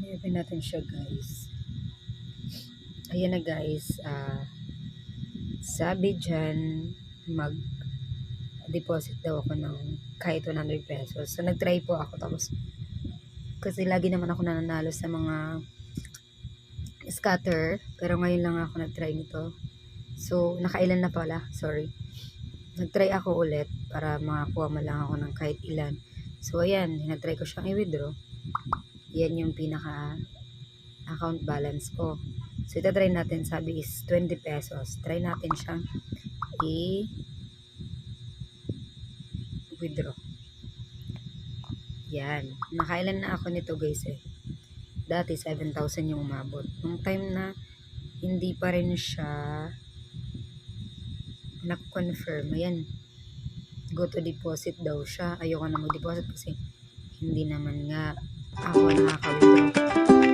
I-open natin siya, guys. Ayan na, guys. Sabi dyan, mag-deposit daw ako ng kahit 100 pesos. So, nag-try po ako. Tapos, kasi lagi naman ako nananalo sa mga scatter. Pero ngayon lang ako nag-try nito. So, nakailan na pala. Sorry. Nag-try ako ulit para makakuha mo lang ako ng kahit ilan. So, ayan. Nag-try ko siyang i-withdraw. Yan yung pinaka account balance ko. So, ito-try natin. Sabi is 20 pesos. Try natin siyang i-withdraw. Yan. Nakailan na ako nito, guys, eh. Dati, 7,000 yung umabot. Nung time na hindi pa rin siya na-confirm. Ayan. Go to deposit daw siya. Ayoko na mag-deposit kasi hindi naman nga ako nakaka-withdraw.